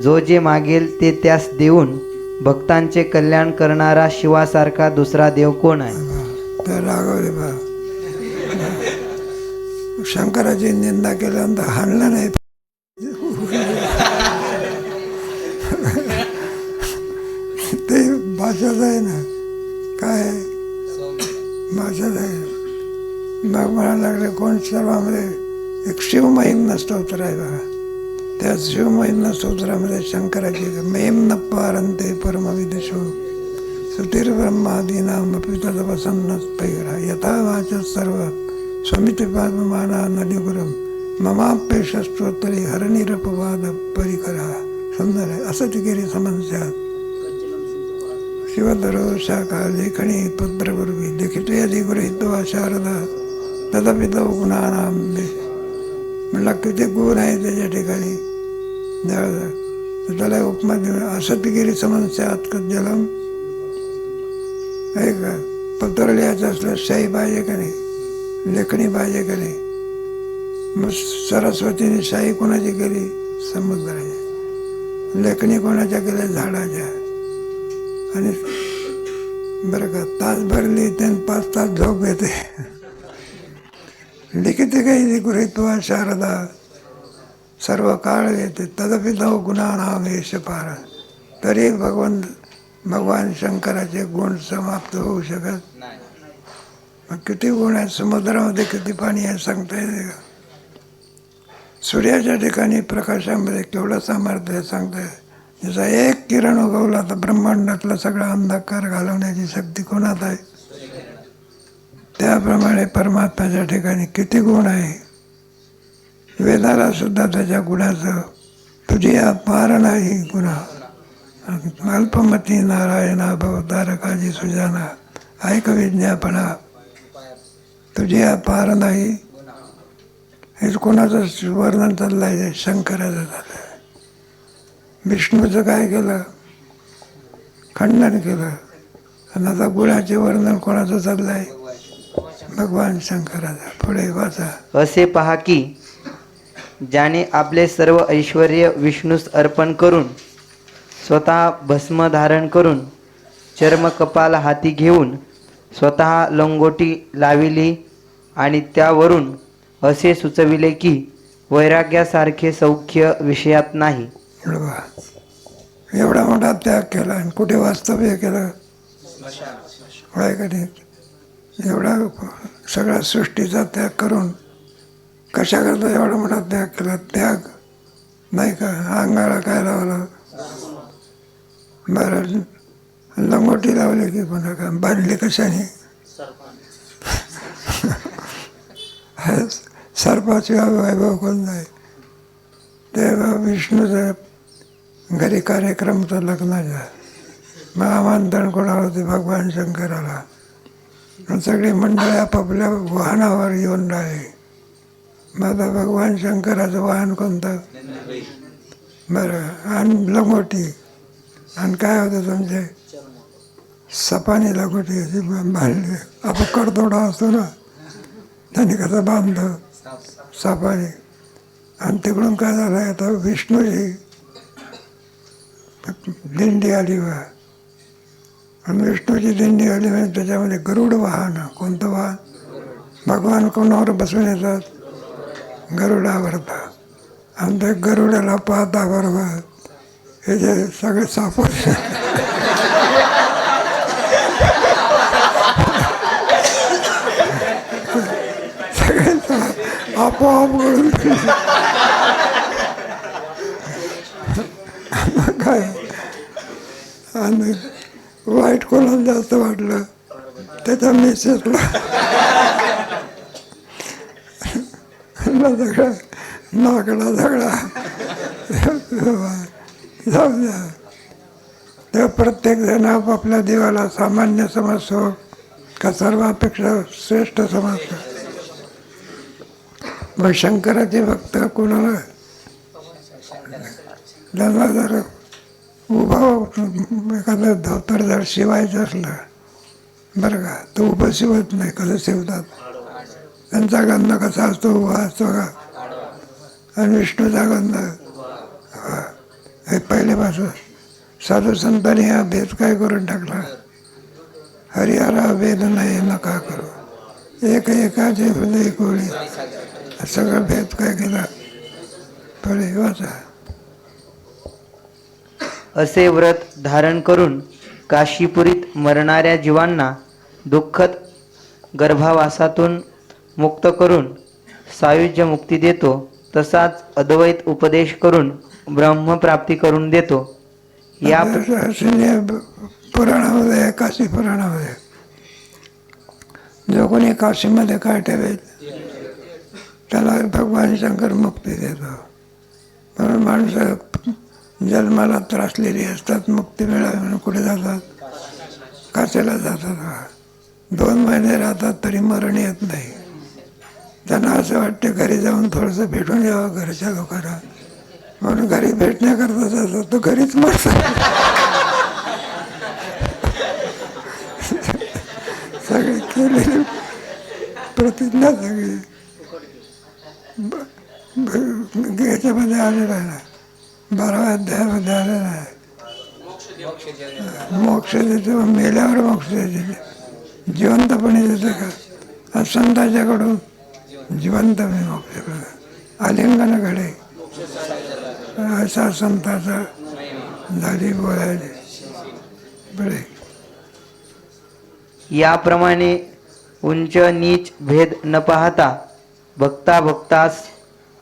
जो जे मागेल ते त्यास देऊन भक्तांचे कल्याण करणारा शिवासारखा दुसरा देव कोण आहे? तर रागवले बा. शंकराची निंदा केल्यानंतर हाणलं नाही. ते भाषाच आहे ना, काय भाषाच आहे. मग म्हणायला लागले कोण सर्वांमध्ये एक शिवमहिम्न स्तोत्र आहे बघा. त्या शिवमहिम्न स्तोत्रामध्ये शंकराची महिम न पारंते परमविदेशो सुधीर ब्रह्मादीनामपि तदवसन्न पैरा यथा वाच सर्व स्वमितिपादमाना नदीगुरम ममाप्यशस्तोत्तरी हरनिरपवाद परिकरा. सुंदर आहे. असं गिरी समस्या शिवधरो शाखा लेखणी पुत्रगुरुवी लिखितो यदि गृहीतो शारदा तदपि तो गुणानाम. म्हणला किती गुण आहे त्याच्या ठिकाणी. त्याला उपमा देऊन असतगिरी समस्यात जलम. एक पत्र लिहायचं असलं शाही पाहिजे का नाही, लेखणी पाहिजे का नाही. मग सरस्वतीने शाही कोणाची केली? समुद्राची. लेखणी कोणाच्या केल्या? झाडाच्या. आणि बरं का तासभर लिहिते आणि 5 तास झोप येते. लिखिते काही गृहीत्वा शारदा सर्व काळ येते तदपि तो गुणानाम यश पार. तरी भगवान शंकराचे गुण समाप्त होऊ शकत. मग किती गुण आहेत समुद्रामध्ये, किती पाणी आहे सांगता येते का? सूर्याच्या ठिकाणी प्रकाशामध्ये केवढं सामर्थ्य आहे सांगता येते. जसा एक किरण उगवला तर ब्रह्मांडातला सगळा अंधकार घालवण्याची शक्ती कोणात आहे? त्याप्रमाणे परमात्म्याच्या ठिकाणी किती गुण आहे. वेदाला सुद्धा त्याच्या गुणाचं तुझी पार नाही गुन्हा. अल्पमती नारायणा भवतारकाजी सुजाना ऐक विज्ञापना तुझी पार नाही. हे कोणाचं वर्णन चाललं आहे? शंकराचं झालं. विष्णूचं काय केलं? खंडन केलं. आणि आता गुणाचे वर्णन कोणाचं चाललं आहे? भगवान शंकराचा. पुढे वाचा. असे पहा की ज्याने आपले सर्व ऐश्वर्य विष्णूस अर्पण करून, स्वतः भस्म धारण करून, चर्म कपाल हाती घेऊन, स्वतः लंगोटी लाविली आणि त्यावरून असे सुचविले की वैराग्यासारखे सौख्य विषयात नाही. एवढा मोठा त्याग केला आणि कुठे वास्तव्य केलं? होय का नाही? एवढा सगळ्या सृष्टीचा त्याग करून कशा करता एवढा मोठा त्याग केला? त्याग नाही का? अंगाला काय लावलं? बरं, लंगोटी लावली की पुन्हा का बांधली कशाने? सर्पाची वैभव कोण नाही. तेव्हा विष्णूचं घरी कार्यक्रम होता लग्नाचा. मग आमंत्रण कोणाला होते? भगवान शंकराला. सगळी मंडळी आपापल्या वाहनावर येऊन राहिले. मग आता भगवान शंकराचं वाहन कोणतं? बरं. आणि लंगोटी. आणि काय होतं तुमचे? सपानी लंगोटी अशी बांधली. आपण कडदोडा असतो ना, त्याने कसं बांधलं सापाने. आणि तिकडून काय झालं, आता विष्णूची दिंडी आली बा. आणि विष्णूची दिंडी आली म्हणजे त्याच्यामध्ये गरुड वाहन. कोणतं वाहन? भगवान कोणावर बसून येतात? गरुडावरता. आणि त्या गरुडाला पाहता बरोबर हे जे सगळे सापड सगळे आपोआप गळून काय. आणि वाईट कोणाला जास्त वाटलं? त्याच्या मिसेसला. झगडा, नाकडा झगडा. जाऊ द्या. तेव्हा प्रत्येक जण आपापल्या देवाला सामान्य समजतो का सर्वापेक्षा श्रेष्ठ समजतो. मग शंकराचे भक्त कोणाला त्यांना जर उभा एखादं धोतर जर शिवायचं असलं बरं का, तर उभं शिवत नाही. कसं शिवतात? त्यांचा गंध कसा असतो? उभा असतो का? आणि विष्णूचा गंध हे पहिल्यापासून साधू संतांनी हा भेद काय करून टाकला? हरिहरा भेद नाही नका करू, एक एकाचे हृदय कोळी. सगळं भेद काय केला? थोडे वाचा. असे व्रत धारण करून काशीपुरीत मरणाऱ्या जीवांना दुःखद गर्भावासातून मुक्त करून सायुज्य मुक्ती देतो. तसाच अद्वैत उपदेश करून ब्रह्मप्राप्ती करून देतो. या पुराणामध्ये, काशी पुराणामध्ये जो कोणी काशीमध्ये काय ठेवेल त्याला भगवान शंकर मुक्ती देतो. म्हणून माणसं जन्माला त्रासलेली असतात, मुक्ती मिळावी म्हणून कुठे जातात? काशीला जातात. 2 महिने राहतात तरी मरण येत नाही. त्यांना असं वाटते घरी जाऊन थोडंसं भेटून यावं घरच्या लोकांना, म्हणून घरी भेटण्याकरता जातात, तो घरीच मरतात. सगळे केलेली प्रतिज्ञा सगळी याच्यामध्ये आलेलं आहे ना, 12व्या अध्यायामध्ये आलेलं आहे. मोक्ष देते, मेल्यावर मोक्ष देते. जिवंतपणे देते का? संतांच्याकडून जिवंतपणे मोक्ष देते. आलिंगन घडे असा संताचा झाली बोलायची बरे. याप्रमाणे उंच नीच भेद न पाहता भक्ता भक्तास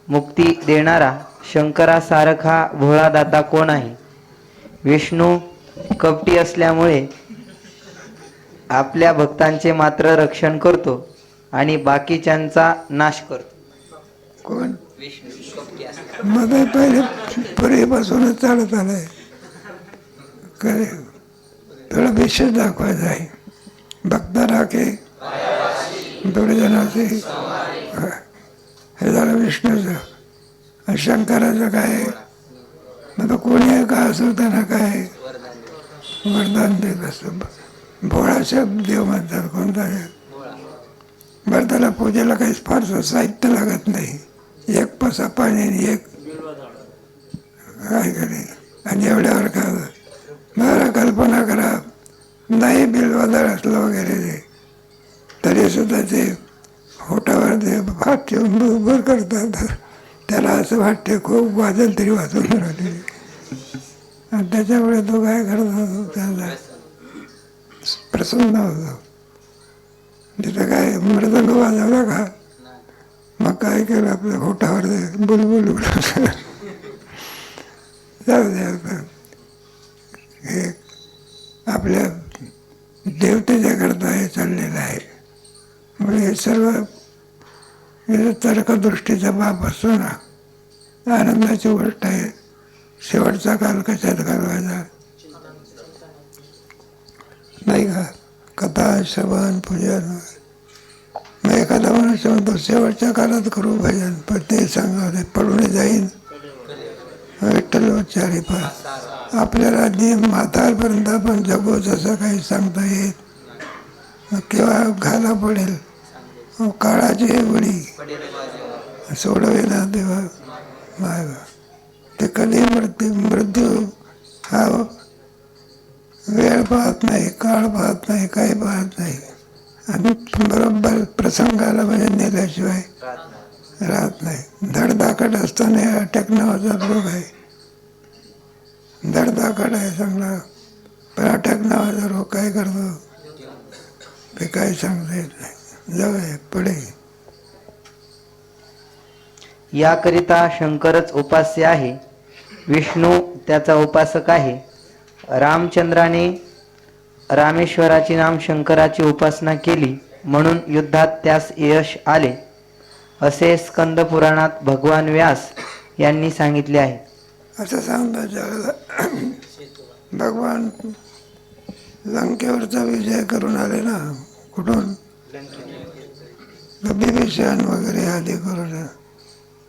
मुक्ती देणारा शंकरासारखा भोळा दाता कोण आहे? विष्णू कपटी असल्यामुळे आपल्या भक्तांचे मात्र रक्षण करतो आणि बाकीच्यांचा नाश करतो. कोण? मध्ये पहिले पूर्वीपासूनच चालत आलंय. काय थोडा विशेष दाखवायचा आहे. भक्त राखे थोडे जणांचे हे झालं विष्णूचं. आणि शंकराचं काय? मग कोणी का असो त्यांना काय वरदान देत असतं. भोळा शब्द देव म्हणतात. कोणता? बरं, त्याला पूजेला काहीच फारसं साहित्य लागत नाही. एक पसा पाणी आणि एक काय करे, आणि एवढ्यावर का बरं कल्पना करा. नाही बिलवादळ असलं वगैरे ते तरी सुद्धा ते होटावर ते भात ठेवून उभं करतात. त्याला असं वाटते खूप वाजेल तरी वाचून राहिले. आणि त्याच्यामुळे तो काय करत होतो, त्याला प्रसन्न होतो. तिथं काय मृदंग वाजवला का, मग काय केलं आपल्या होटावर ते बुलबुल उडवलं. जाऊ द्या. हे आपल्या देवतेच्या करता हे चाललेलं आहे. म्हणजे हे सर्व तर्कदृष्टीचा बाप असतो ना, आनंदाची गोष्ट आहे. शेवटचा काल कशात घालवायचा नाही का? कथा श्रवण पूजन. मग एखादा आता मनुष्य म्हणतो शेवटच्या काळात करू भजन, पण ते सांगा पडून जाईन विठ्ठल उच्चारी पार. आपल्याला आधी म्हातारपर्यंत आपण जगू तसं काही सांगता येत. केव्हा घाला पडेल काळाची उडी सोडवे ना देवा माय. ते कधी मृत्यू हा वेळ पाहत नाही, काळ पाहत नाही, काही पाहत नाही. आणि बरोबर प्रसंगाला म्हणजे नेल्याशिवाय राहत नाही. धडधाकट असताना अटॅक नावाचा रोग आहे. धडधाकट आहे चांगला, पण अटॅक नावाचा रोग काय करतो ते काही सांगता येत नाही. जाऊया पुढे. याकरिता शंकरच उपास्य आहे, विष्णू त्याचा उपासक आहे. रामचंद्राने रामेश्वराची नाम शंकराची उपासना केली म्हणून युद्धात त्यास यश आले, असे स्कंद पुराणात भगवान व्यास यांनी सांगितले आहे. असं सांगता जगाला भगवान लंकेवरचा विजय करून आले ना. कुठून? विभीषण वगैरे आधी करून.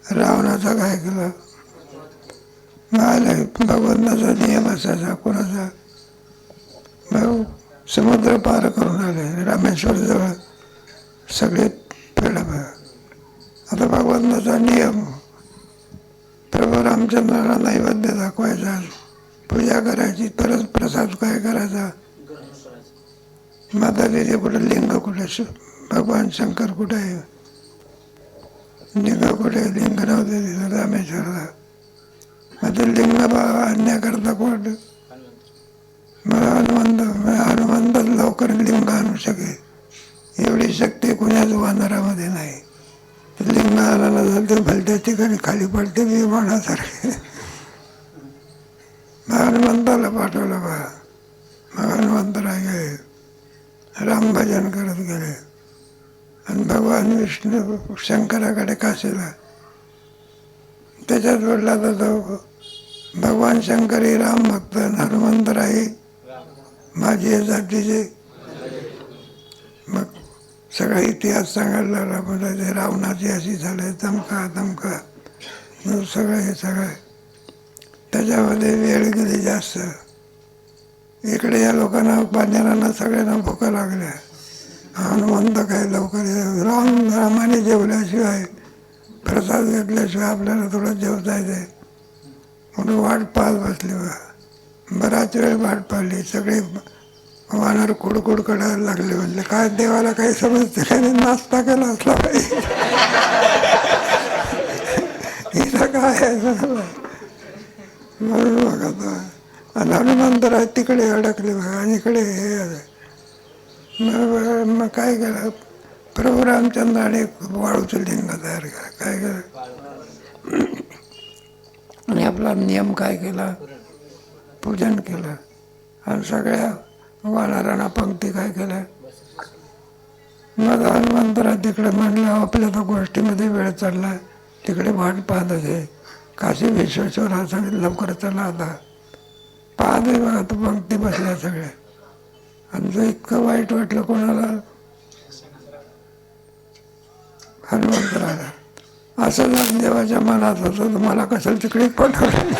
रावणाचा काय केला? भगवंताचा नियम असायचा कोणाचा? समुद्र पार करून आले रामेश्वर जवळ सगळे फेडा. आता भगवंताचा नियम प्रभू रामचंद्राला नैवेद्य दाखवायचा, पूजा करायची, परत प्रसाद काय करायचा. माता तिथे कुठे लिंग कुठे, भगवान शंकर कुठे आहे? लिंग कुठे? लिंग नव्हते तिथं रामेश्वरला. मग ते लिंग आणण्या करता कोण? हनुमंत लवकर लिंग आणू शकेल एवढी शक्ती कुणाच वानरामध्ये नाही. लिंग आणायला जाते भलत्या ठिकाणी खाली पडते विमानासारखे. मग हनुमंताला पाठवलं बा. मग हनुमंतराय गेले, रामभजन करत गेले. आणि भगवान विष्णू शंकराकडे काशीला. त्याच्यात वडला तर तो भगवान शंकर ही राम भक्त, हनुमंतराय माझी जातीचे. मग सगळा इतिहास सांगायला लागला. म्हणजे रावणाची अशी झाले धमका धमका सगळं हे सगळं. त्याच्यामध्ये वेळ गेली जास्त. इकडे या लोकांना बांधणाऱ्यांना सगळ्यांना भुका लागल्या. हनुमंत काय लवकर रामाने जेवल्याशिवाय प्रसाद घेतल्याशिवाय आपल्याला थोडं जेवता येते म्हणून वाट पाहत बसली. बराच वेळ वाट पाहिली. सगळे वानर कुडकुड करायला लागले. म्हणले काय देवाला काही समजते काय? नाश्ता केला असला पाहिजे. हिला काय आहे म्हणून बघा तो. आणि हनुमंतराय तिकडे अडकले बघा आणि इकडे हे. मग काय केलं प्रभू रामचंद्राने वाळूचं लिंग तयार केलं. काय केलं आणि आपला नियम काय केला? पूजन केलं. आणि सगळ्या वानरांना पंक्ती काय केल्या. मग हनुमंतराय तिकडे म्हणलं आपल्या तर गोष्टीमध्ये वेळ चालला, तिकडे वाट पाहत आहे. काशी विश्वेश्वर सांगितलं लवकर चला आता. पाहत आहे बघा तो पंक्ती बसल्या सगळ्या. आणि जर इतकं वाईट वाटलं कोणाला? हनुमंतराला. असं जर देवाच्या मनात होतं तर मला कसं तिकडे पाठवलं.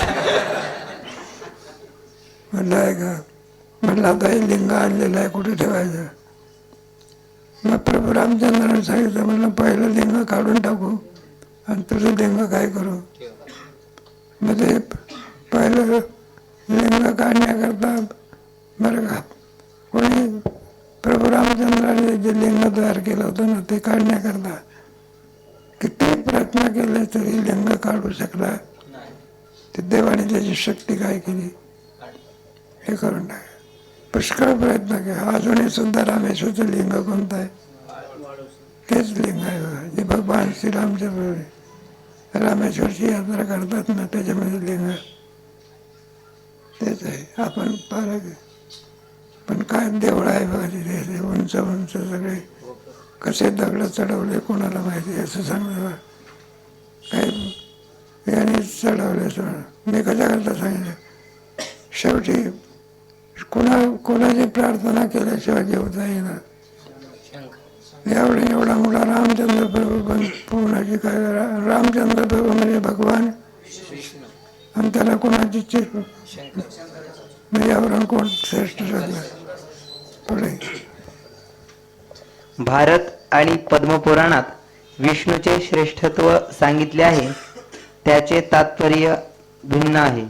म्हटलं आहे का? म्हटलं आता हे लिंग आणलेलं आहे कुठे ठेवायचं? मग प्रभू रामचंद्राने सांगितलं म्हटलं पहिलं लिंग काढून टाकू आणि तुझं लिंग काय करू? मग ते पहिलं लिंग काढण्याकरता बरं का कोणी प्रभू रामचंद्राने जे लिंग तयार केलं होतं ना ते काढण्याकरता किती प्रयत्न केले तरी लिंग काढू शकला. ते देवाने त्याची शक्ती काय केली हे करून टाक. पुष्कळ प्रयत्न केला. अजूनही सुद्धा रामेश्वरचं लिंग कोणतं आहे? तेच लिंग आहे जे भगवान श्रीरामच्या रामेश्वरची यात्रा करतात ना त्याच्यामध्ये लिंग तेच आहे. आपण पार पण काय देवळं आहे बघा तिथे उंच उंच सगळे कसे दगड चढवले कोणाला माहिती असं सांगलं. काय याने चढवले मी कशा करता सांगितलं. शेवटी कोणाची प्रार्थना केल्याशिवाय जेवता येणार. एवढा मोठा रामचंद्र प्रभू पण पूर्णाची काय रामचंद्र प्रभू म्हणजे भगवान आणि त्याला कोणाची म्हणजे यावरून कोण श्रेष्ठ ठरलं पुढे. भारत आणि पद्मपुराणात विष्णूचे श्रेष्ठत्व सांगितले आहे. त्याचे तात्पर्य भिन्न आहे.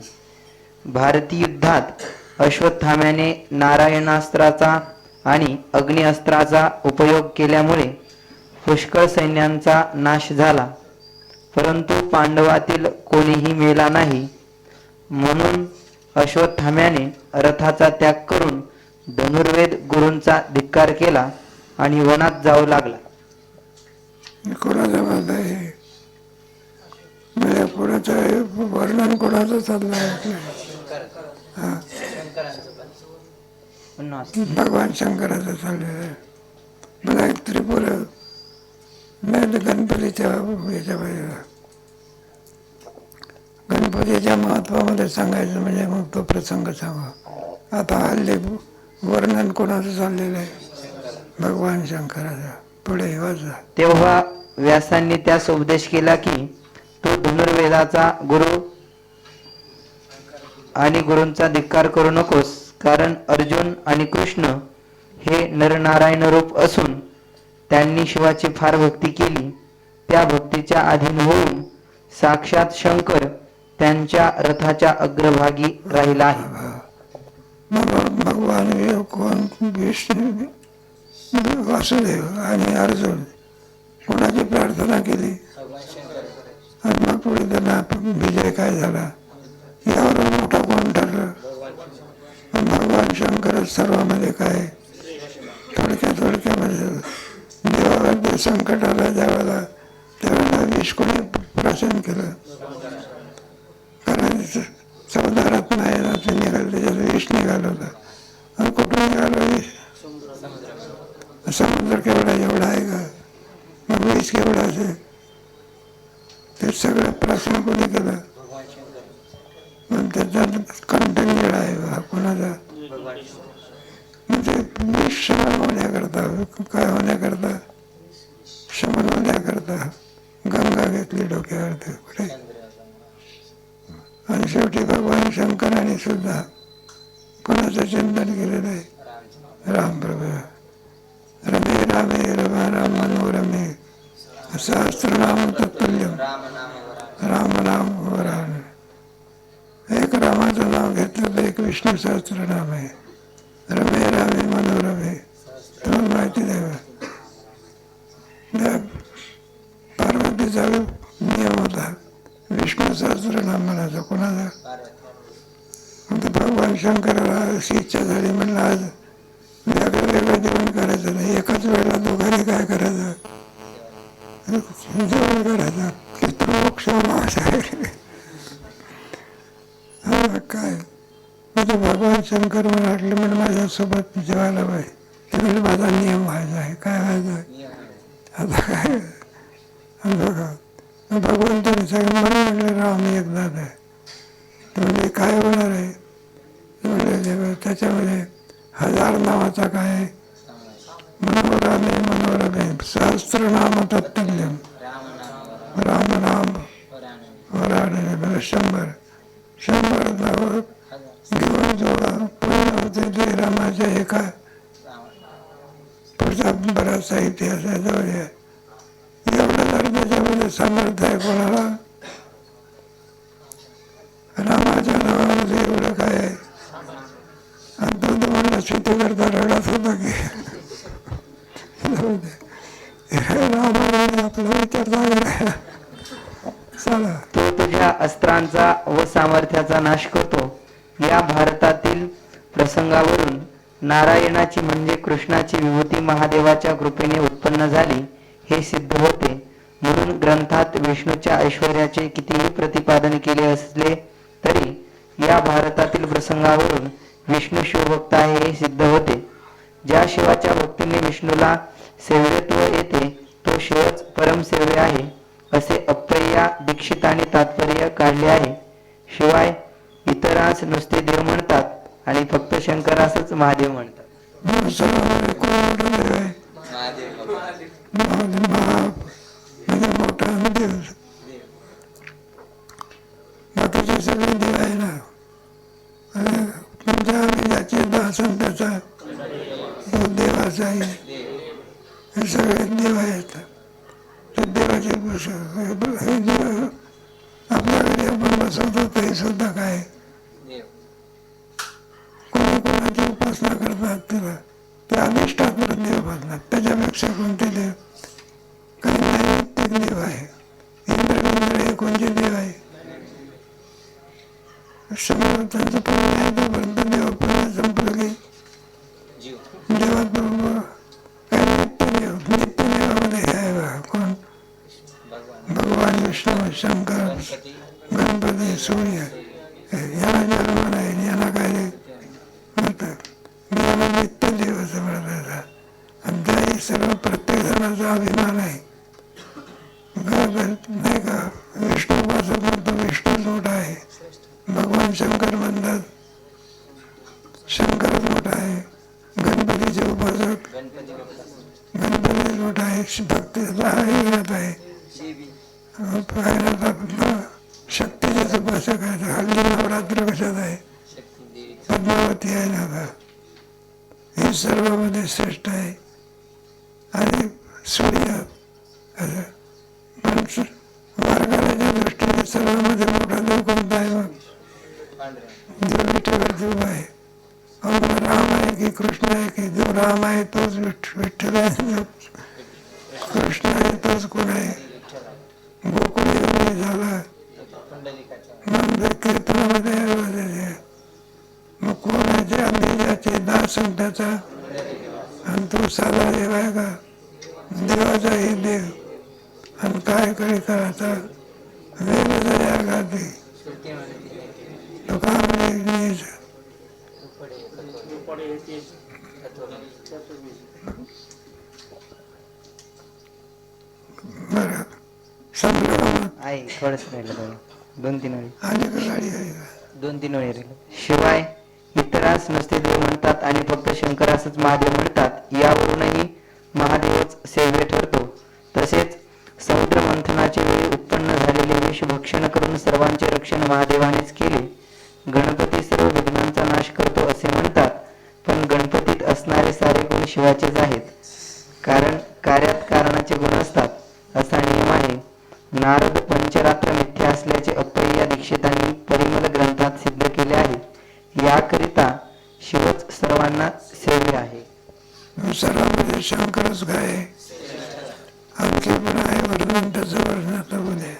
भारतीय युद्धात अश्वत्थाम्याने नारायणास्त्राचा आणि अग्निअस्त्राचा उपयोग केल्यामुळे पुष्कळ सैन्यांचा नाश झाला, परंतु पांडवातील कोणीही मेला नाही. म्हणून अश्वत्थाम्याने रथाचा त्याग करून धनुर्वेद गुरूंचा धिक्कार केला आणि वनात जाऊ लागला. कोणाचं मत आहे म्हणजे कोणाचं वर्णन कोणाचं चाललं आहे? हा, भगवान शंकराचं चाललेलं आहे. मला एक त्रिपुर नाही गणपतीच्या याच्या बाजूला गणपतीच्या महत्वामध्ये सांगायचं म्हणजे मग तो प्रसंग सांगा. आता हल्ली वर्णन कोणाचं चाललेलं आहे? भगवान शंकराचा. पुढे वाचा. तेव्हा व्यासांनी त्यास उपदेश केला की तो धनुर्वेदाचा गुरु आणि गुरूंचा धिक्कार करू नकोस, कारण अर्जुन आणि कृष्ण हे नरनारायण रूप असून त्यांनी शिवाची फार भक्ती केली. त्या भक्तीच्या अधीन होऊन साक्षात शंकर त्यांच्या रथाच्या अग्रभागी राहिला आहे. भगवान कोण? विष्णू, वासुदेव आणि अर्जुन कोणाची प्रार्थना केली आणि मग पुढे त्यांना विजय काय झाला यावर मोठा कोण ठरलं? भगवान शंकर सर्वांमध्ये काय थोडक्यामध्ये देवाला जे संकट आलं त्यावेळेला विष कोणी प्राशन केलं? कारण 14 रत्न आहे ना ते निघालं, त्याच्यात विष निघालं होतं. आणि कुठून निघालं विष? समुद्र केवढा एवढा आहे का? मग विष केवढा असेल? ते सगळं प्राशन कोणी केलं? पण त्याचा कंटेंट वेळा आहे हा कोणाचा? म्हणजे विष शमन होण्याकरता, काय होण्याकरता? शमन होण्याकरता गंगा घेतली डोक्यावरती कुठे. आणि शेवटी भगवान शंकराने सुद्धा कोणाचं चिंतन केलेलं आहे? रामप्रभू. रमे रामे रमा राम मनोरमे सहस्रनाम तत्तुल्यम राम नाम वरान. एक रामाचं नाव घेतलं तर एक विष्णू सहस्रनाम आहे. रमे रामे मनोरमे. तुम्हाला माहिती नाही? पार्वतीचा नियम होता विष्णू सहस्रनाम म्हणायचं. कोणाचा? भगवान शंकराला अशी इच्छा झाली, म्हणलं आज वेगळं वेगळं जेवण करायचं नाही, एकाच वेळेला दोघांनी काय करायचं? जेवण करायचं. पितृमोक्ष आहे काय म्हणजे भगवान शंकर मला वाटलं म्हणजे माझ्यासोबत जेवायला पाहिजे. ते म्हणजे माझा नियम व्हायचा आहे. काय व्हायचं आहे आता? काय बघा भगवंताने सांगितलं म्हणून म्हटलं राम एकदाच आहे. म्हणजे काय होणार आहे? म्हणजे त्याच्यामध्ये 1000 नावाचा काय? मनोरमे मनोरमे सहस्रनाम तत्तुल्यम राम नाम वराने. 100 नावं घेऊन जेव्हा पूर्ण होते ते रामाच्या एका पुढचा बराचसा इतिहास आहे जवळ. एवढं जर त्याच्यामध्ये सामर्थ्य आहे कोणाला? रामाच्या नावामध्ये एवढं काय आहे? आणि तो तुम्हाला शेती करता रडत होता की रामाने आपला विचार चांगला चला. तो तुझ्या अस्त्रांचा व सामर्थ्याचा नाश करतो. या भारतातील प्रसंगावरून नारायणाची म्हणजे कृष्णाची विभूती महादेवाच्या कृपेने उत्पन्न झाली हे सिद्ध होते. म्हणून ग्रंथात विष्णूच्या ऐश्वर्याचे कितीही प्रतिपादन केले असले तरी या भारतातील प्रसंगावरून विष्णू शिवभक्त आहे हे सिद्ध होते. ज्या शिवाच्या भक्तीने विष्णूला सेव्यत्व येते तो शिवच परमसेव्य आहे असे अप्पय्या दीक्षितांनी तात्पर्य काढले आहे. शिवाय इतरांस नुसते देव म्हणतात आणि फक्त शंकरासच महादेव म्हणतात. कोण आहे? महा म्हणजे मोठा देव. बाकीचे सगळे देव आहे ना, आणि तुमच्या ज्याचे दासन त्याचा तो देवाचा आहे. हे सगळे देव आहेत. ते देवाचे पुरुष हे देव आपल्या घरी आपण बसवतो ते सुद्धा काय कोणी कोणाची उपासना करतात त्याला ते अधिष्ठात्मक देव म्हणतात. त्याच्यापेक्षा कोणते देव काही नैमित्तिक देव आहे. इंद्र हे कोणते देव आहे? सगळं त्यांचं पूर्ण आहे तोपर्यंत देव पूर्ण संपलं की देवात काही नित्यदेव नित्यदेवामध्ये आहे बा कोण? भगवान विष्णू, शंकर, गणपती, सूर्य. याला जन्म नाही, याला काय म्हणतात, याला नित्यदेव असं म्हणतात. आणि त्याही सर्व प्रत्येक जणाचा अभिमान आहे. नाही का, विष्णू उपासक म्हणतो विष्णूच मोठा आहे. भगवान शंकर म्हणतात शंकरच मोठा आहे. गणपतीचे उपासक गणपतीच मोठा आहे. भक्तीचा आहे. शक्तीचेच उपासक आहे. हल्ली नवरात्र कशात आहे? पद्मावती आहे ना. हे सर्वांमध्ये श्रेष्ठ आहे. आणि सूर्य वारकऱ्याच्या दृष्टीने सर्वांमध्ये मोठा देव कोणता आहे? मग जो विठ्ठलाची उभा आहे. राम आहे की कृष्ण आहे की? जो राम आहे तोच विठ्ठल आहे. जो कृष्ण आहे तोच कोण आहे? गोकुळ योगी झाला मग कीर्तनामध्ये मग कोणाचे अंबिजाचे दास संताचा. आणि तो साधा देव आहे का? देवाचा हे देव. आणि काय कडे करायचा वेद तयार करते तो का म्हणजे बरं संपलं आहे. थोडंच राहिलं बघा. 2-3 वेळी आणि का गाडी आहे का? 2-3 वेळी राहिलं. शिवाय इतरास नुसते देव म्हणतात आणि फक्त शंकरासच महादेव म्हणतात. यावरूनही महादेवच सेव्य ठरतो. तसेच समुद्र मंथनाचे वेळी उत्पन्न झालेले विष भक्षण करून सर्वांचे रक्षण महादेवानेच केले. गणपती सर्व विघ्नांचा नाश करतो असे म्हणतात. पण गणपतीत असणारे सारे गुण शिवाचेच आहेत. कारण कार्यात कारणाचे गुण असतात असा नियम आहे. नारद पंचरात्र मिथ्या असल्याचे अप्पय्य या दीक्षितांनी परिमल ग्रंथात सिद्ध केले आहे. याकरिता शिवच सर्वांना सेव्य आहे. सर्वांमध्ये शंकरच काय आणखी पण आहे वर्णन त्याचं वर्णन आता उद्या.